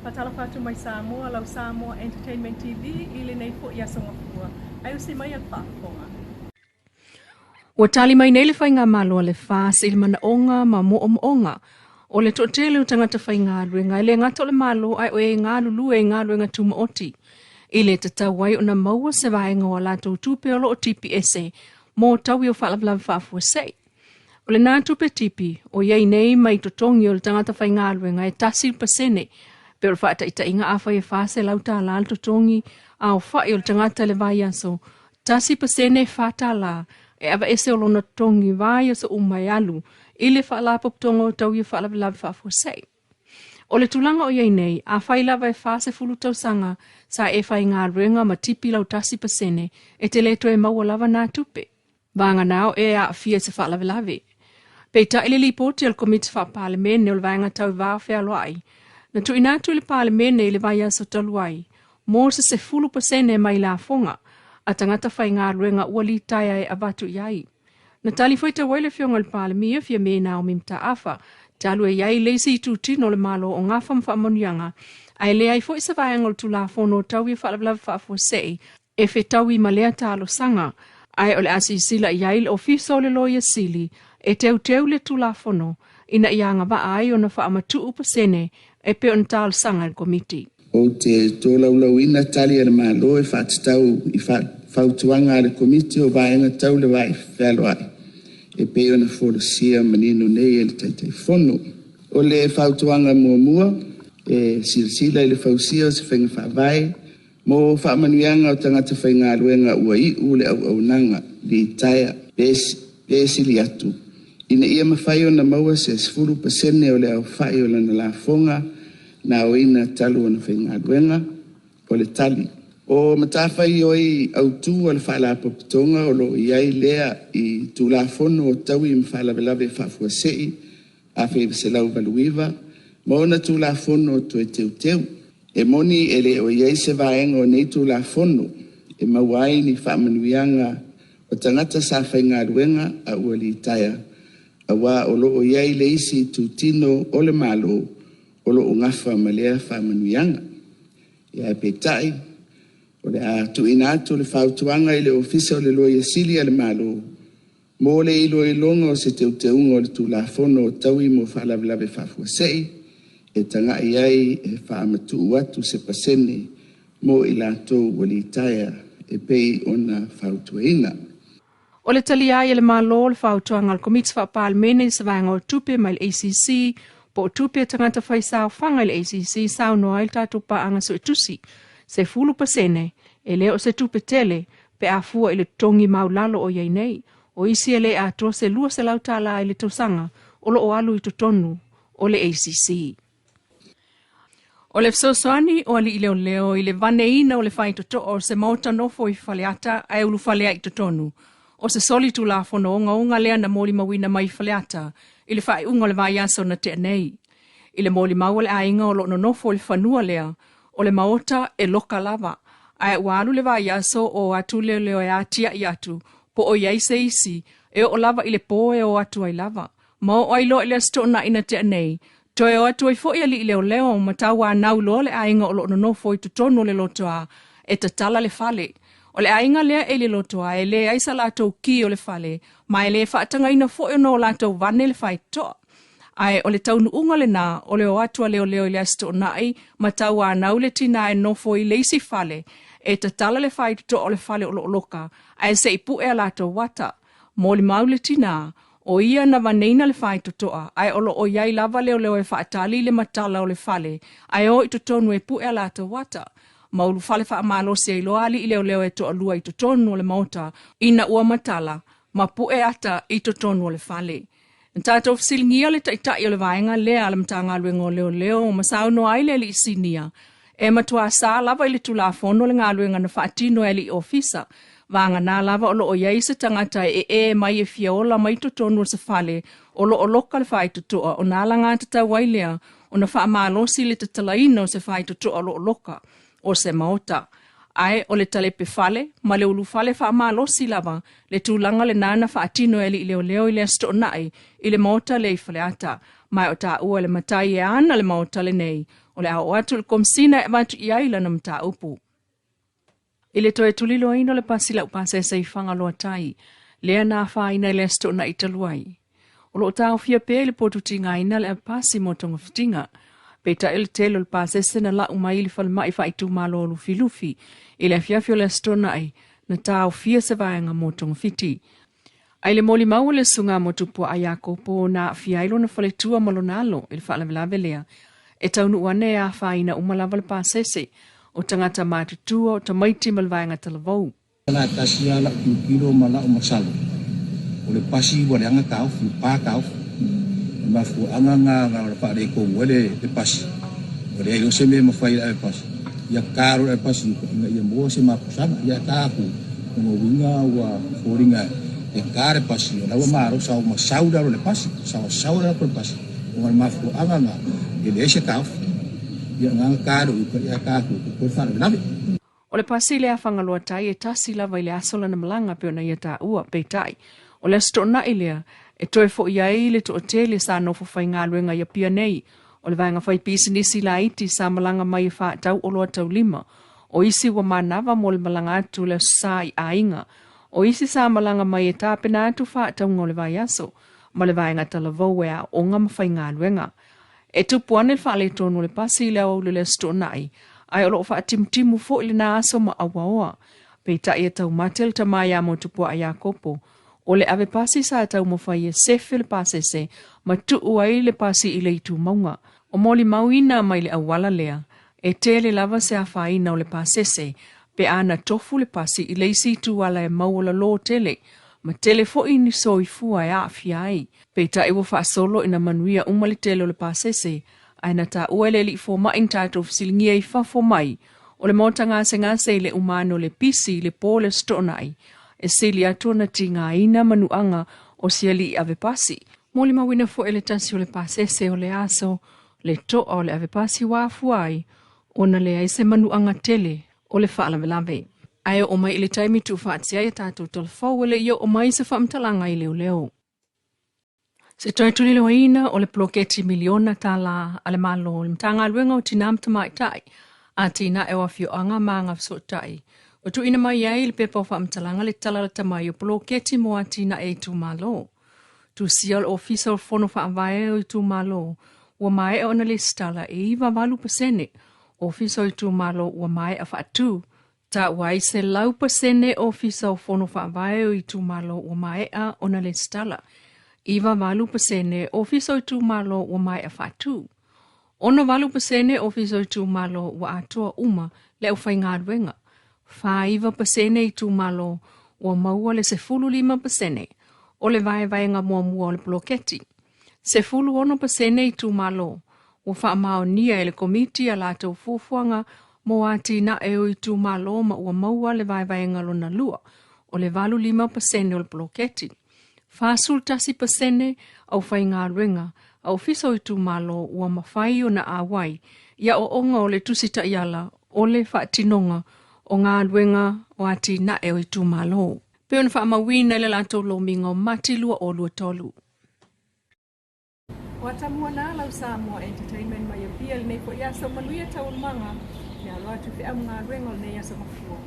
Fatala fatu mai Samoa, lau Samoa Entertainment TV, ili nei fo ia songafua. Ai usi mai a whaafonga. Ua tali mai nei le whainga malo le wha, se ili mana onga ma mo onga. O le totele o tangata whainga aluenga, ile ngato le malo ai o e ngā lulu e ngā luenga tuma oti. Ile te tawai o na maua se vaenga o lato tupe o lo o TPSA, mo tawi o whalawalawa whaafua sei. O le nā tupe tipi, o iei nei mai totongi o le tangata whainga aluenga e tasi pasene, pero whaata ita inga awha e whaase lauta ala totongi, a o whae o le tangata le vai aso, tasi pasene whaata ala, e awa ese o lona totongi vai aso umai alu, ile whaala poptonga o tawi o whalawalawa whaafua sei. O le tulanga o iei nei, a whailawa e whaase fulu tausanga sa e whainga aluenga ma tipi lau tasi pasene, e te leto e maua lava nā tupe. Vanga nao e a fia se whalawalawe. Peita ili li poti al komiti wha parlemene o le vaenga tau vā whea loai. Na tu inatu ili parlemene ili vai aso taluai. Mō se fulu pasene mai la fonga, a tangata whainga aluenga ua li taia e avatu iai. Na tali foita waile fionga le parlemia fia me na o mimta afa, talu e iai leisi i tūtino le malo o ngā whamonianga, ai le ai foi sa vaenga o tu la fono tau i whalawalawa whaafua sei, e whe tau i malea talo sanga, ai o le asi sila iai le ofiso le loia sili, e teu le tu la fono, ina ianga va ai o na whaamatu upasene, e pe on tal sanga le komiti. O te tōlau ina tali le malo e whaatitau i whautuanga le komiti o vaenga tau le vai whealoai. E pe ona folosia manino nei e le taitai fono. O le whautuanga mua, e silsila i le whausia o se whainga whaavai, mo whaamanuianga o tangata whainga aluenga ua i ule au nanga, li taia, besili atu. Ina ia mawhai o na maua se 10% o le au whai o lana la fonga, na o ina talu o na whainga aluenga, o le tali. O matawhai oi au tū o le whaala popitonga o lo iai lea i tū la fono o tau i mwhaala velawe whaafua sei, a whaiva se lau valuiva, mo na tū la fono o tue teu. E moni e le o iai se vaenga o nei tū la fono, e mawai ni whaamanuianga o tangata sa whainga aluenga a ua li taia. A wā o lo o iai le isi tū tino o le malo o lo o ngafa malea whaamanuianga. Ia e peitai, o le a tu inatu le whautuanga i le ofisa o le loia sili le malo, mo le ilo i longa o se teuteunga o le tū la fono o taui mo whalawalawe whaafua sei, e tanga iai e whaamatu uatu se pasene mo i latou o li taia e pei ona whautuaina. O le tali ai le malo le whautuanga al komiti wha parlemene sa vaenga o tupe mai le ACC, po o tupe tangata whai sao whanga le ACC sao noa il tātou pa anga so etusi, se 10%, e le o se tupe tele, pe a fua i le tongi maulalo o iei nei, o isi e le a toa se lua se lautala i le tausanga, o lo o alu i totonu, o le ACC. O le fsosoani o ali i leo i le vaneina o le whai toto o se mauta nofo i whaleata ai ulu whalea i totonu, o se soli tu la fono unga lea na moli mawina mai whaleata, i le whai unga le vai aso na te nei. I le moli mau le ainga o lo nofo i whanua lea, o le maota e loka lava, ai walu le vai aso o atu leo e atia i atu, po o iai se isi, e o lava i le poe o atu ai lava. Mau o ilo i le sto na ina te nei, to e o atu ai fo i ali i leo matawa nau lo le ainga o lo nofo i tutono le lotoa, e tatala le fale. O le ainga lea e le lotoa, e le aisa lato ki o le fale, ma e le whaatanga ina fo i no lato vane le fai toa. Ai o le taunu unga le nā, o le o atua leo i le asto nai, ma tau a nau le tina e nofo i leisi fale, e tatala le fai to o le fale o lo loka, ai se ipu e alato wata, mo le mau le tina, o ia na vaneina le fai to toa, ai o lo o iai lava leo e whaatali le matala o le fale, ai o i to tonu e pu e alato wata, maulu fale wha amalosi e loali i leo e to alua i to tonu o le mauta, ina ua matala, ma pu e ata i to tonu o le fale. Tātou fisilingia le taitai o le vaenga lea ala mtanga aluenga o leo o masau no aile li isinia. E matua sa lava ili tula fono le ngā aluenga na whaatino e li ofisa. Vanga nā lava o lo o iei se tangata e mai e fiaola mai to tonu o se fale o lo o loka le whai tutua o nā langa tata wailea o na wha amalosi le tatalaina o se whai tutua o lo o loka o se maota. Ai o le talepe fale, ma le ulu fale wha amalosi lava, le tūlanga le nana wha atino e li leo i le asto nai, i le maota le i fale ata, mai o tā ua le matai e ana le maota le nei, O le au atu le komsina e matu iai lana mta upu. Ile toe tulilo ino le pasila upasese i fanga loa tai, lea na whaina le sto na italuai. O lo tau fia pe le potu tinga ina le pasi mo tonga fitinga, peta il telo le pasese na la umai li falma i whaitu malo lufi lufi, ile fiafio le sto na ai, na tau fia se vaenga mo tonga fiti. Ai le moli mau le sunga mo tupua ayako po na fiailo na faletua malonalo, il fa la lea, e taunu wane a whaina umalava le pasese, o tangata mātutua o tamaiti malvaenga talavou. Nā tasi ala kilo mala o masalo. O le pasi wale anga kau, pā kau. Mafu anga ngā whare ko wale le pasi. O le eo se me mawhai la e pasi. Ia kāro e pasi, ia mua se mapusanga, ia kāku. Ngo winga wa whoringa e kāre pasi. O lawa maro sao masaudaro le pasi, sao saudaro le pasi. O ngā mafu anga ngā, e le ese kau. Ia ngā kāro, ia kāku, ko whare lawe. O le pasi le awhangalua tai e tasi lava i le asola na malanga pe ona ia tā ua pe tai. O le sto na ilea e toe fo ia i le to o tele sa nofo whai ngā luenga ia pia nei. O le vaenga whai pisi nisi la iti sa malanga mai e wha tau o loa tau lima. O isi wa manava mo le malanga atu le sa i ainga. O isi sa malanga mai e tāpena atu wha tau ngā le vai aso. Ma le vaenga talavou e a onga ma whai ngā luenga. E tupuane le wha le tonu le pasi le au le sto na i. Ai o lo wha timtimu fo ili na aso ma awaoa. Pei ta ia tau matel ta mai a mo tupua a Iakopo. O le ave pasi sa tau mo whai e sefe le pasese, ma tu uai le pasi i le itu maunga. O moli mauina mai le awala lea, e te le lava se a whaina o le pasese, pe ana tofu le pasi i le isi tu ala e mauola lo tele, ma tele fo ini so i fua e a fiai. Pei ta iwa wha solo ina manuia umali tele o le pasese, aina ta uele li fo ma intato fisilingia i fafo mai, o le mota ngase i le umano le pisi le po le stonai, e sili atu na tinga ina manuanga o siali ave pasi. Moli mawina fo ele tasi o le pasese o le aso, le to o le ave pasi wafuai, o na le aise manuanga tele o le whaala velave. Ayo o mai ile taimi tu whaatsia e tātou talfau ele iyo o mai se whaamtalanga i leo leo. Se toi tulilo ina o le ploketi miliona tala ale malo le mtanga luenga o tinam tamai tai, a tina e wafio anga maanga fso tai. O tu ina mai ai le pepa o whaamtalanga le tala le tamai o ploketi mo a tina e tu malo. Tu sial official fono whaamvae o tu malo, ua mai e ona le stala e iwa walu pasene, official tu malo ua mai a whaatu. Ta wai se lau pasene official fono whaamvae o tu malo ua mai a ona le stala. Iwa walu pasene ofiso tu malo wa mai a whatu. Ona walu pasene ofiso tu malo wa atua uma le ufai ngā ruenga. Whaiva pasene tu malo wa maua le se fulu 5%. O le vai ngā mua le bloketi. Se fulu ono pasene tu malo wa wha mao nia ele komiti a lato fufuanga mo ati na eo i tu malo ma ua maua le vai ngā lona lua. O le walu 5% o le bloketi. Fasul tasi pasene au whai ngā ruenga, au fiso i tu malo ua mawhai o na awai, ia o onga o le tusita iala, o le whaatinonga o ngā ruenga o ati na eo i tu malo. Peo na whaamawina le lato lo mingo mati lua o lua tolu. O atamua na lau Samoa Entertainment mai a pia le nei po ia sa manuia tau manga, ia loa tu whia ngā ruenga o nei asa mafua.